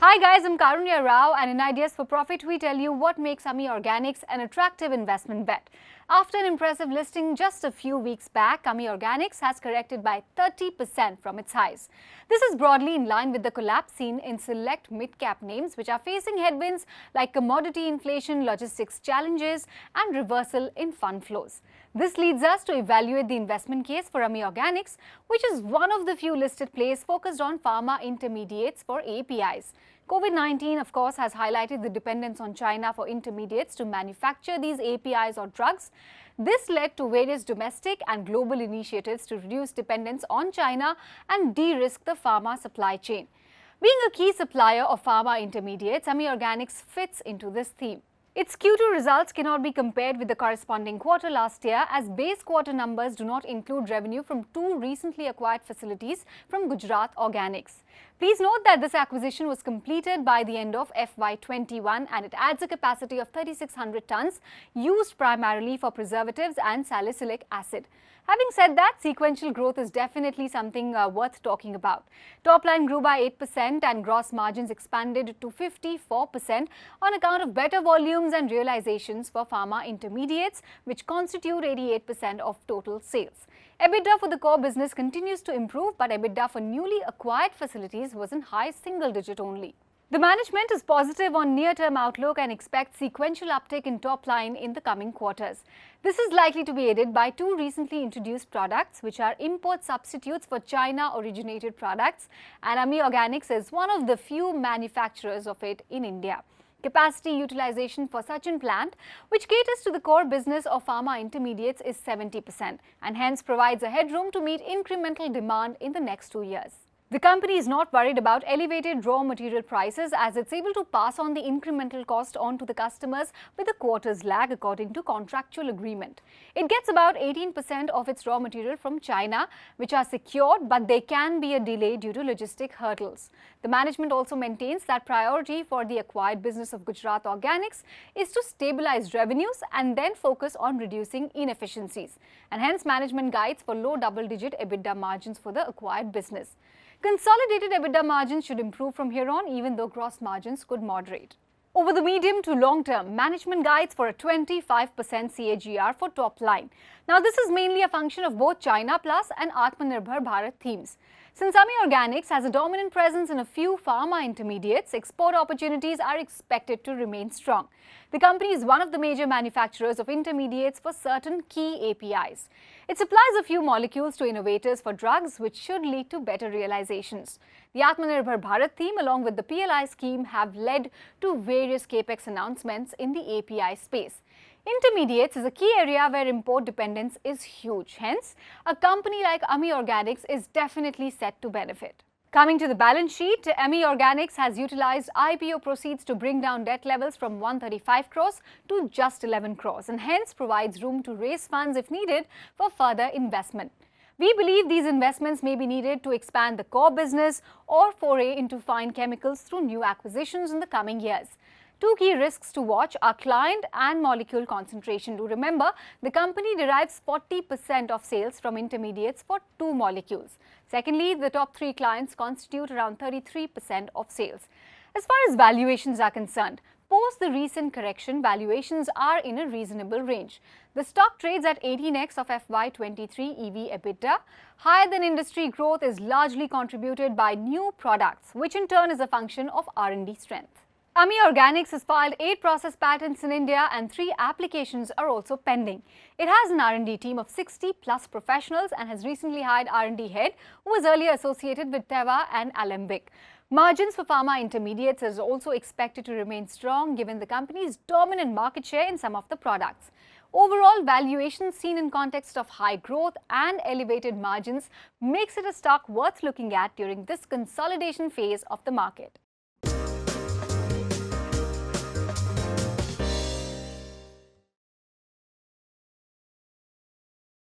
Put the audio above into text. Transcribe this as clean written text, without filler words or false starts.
Hi guys, I'm Karunya Rao, and in Ideas for Profit we tell you what makes Ami Organics an attractive investment bet. After an impressive listing just a few weeks back, Ami Organics has corrected by 30% from its highs. This is broadly in line with the collapse seen in select mid-cap names which are facing headwinds like commodity inflation, logistics challenges and reversal in fund flows. This leads us to evaluate the investment case for Ami Organics, which is one of the few listed plays focused on pharma intermediates for APIs. COVID-19, of course, has highlighted the dependence on China for intermediates to manufacture these APIs or drugs. This led to various domestic and global initiatives to reduce dependence on China and de-risk the pharma supply chain. Being a key supplier of pharma intermediates, Ami Organics fits into this theme. Its Q2 results cannot be compared with the corresponding quarter last year, as base quarter numbers do not include revenue from two recently acquired facilities from Gujarat Organics. Please note that this acquisition was completed by the end of FY21 and it adds a capacity of 3,600 tons used primarily for preservatives and salicylic acid. Having said that, sequential growth is definitely something worth talking about. Top line grew by 8% and gross margins expanded to 54% on account of better volumes and realizations for pharma intermediates, which constitute 88% of total sales. EBITDA for the core business continues to improve, but EBITDA for newly acquired facilities was in high single digit only. The management is positive on near-term outlook and expects sequential uptick in top line in the coming quarters. This is likely to be aided by two recently introduced products, which are import substitutes for China-originated products, and Ami Organics is one of the few manufacturers of it in India. Capacity utilization for such a plant, which caters to the core business of pharma intermediates, is 70% and hence provides a headroom to meet incremental demand in the next 2 years. The company is not worried about elevated raw material prices, as it's able to pass on the incremental cost on to the customers with a quarter's lag according to contractual agreement. It gets about 18% of its raw material from China, which are secured, but there can be a delay due to logistic hurdles. The management also maintains that priority for the acquired business of Gujarat Organics is to stabilize revenues and then focus on reducing inefficiencies. And hence management guides for low double-digit EBITDA margins for the acquired business. Consolidated EBITDA margins should improve from here on, even though gross margins could moderate. Over the medium to long term, management guides for a 25% CAGR for top line. Now, this is mainly a function of both China Plus and Atmanirbhar Bharat themes. Since Ami Organics has a dominant presence in a few pharma intermediates, export opportunities are expected to remain strong. The company is one of the major manufacturers of intermediates for certain key APIs. It supplies a few molecules to innovators for drugs, which should lead to better realizations. The Atmanirbhar Bharat theme along with the PLI scheme have led to various capex announcements in the API space. Intermediates is a key area where import dependence is huge. Hence, a company like Ami Organics is definitely set to benefit. Coming to the balance sheet, Ami Organics has utilized IPO proceeds to bring down debt levels from 135 crores to just 11 crores and hence provides room to raise funds if needed for further investment. We believe these investments may be needed to expand the core business or foray into fine chemicals through new acquisitions in the coming years. Two key risks to watch are client and molecule concentration. Do remember, the company derives 40% of sales from intermediates for two molecules. Secondly, the top three clients constitute around 33% of sales. As far as valuations are concerned, post the recent correction, valuations are in a reasonable range. The stock trades at 18x of FY23 EV EBITDA. Higher than industry growth is largely contributed by new products, which in turn is a function of R&D strength. Ami Organics has filed 8 process patents in India and 3 applications are also pending. It has an R&D team of 60 plus professionals and has recently hired R&D head who was earlier associated with Teva and Alembic. Margins for pharma intermediates is also expected to remain strong given the company's dominant market share in some of the products. Overall, valuations seen in context of high growth and elevated margins makes it a stock worth looking at during this consolidation phase of the market.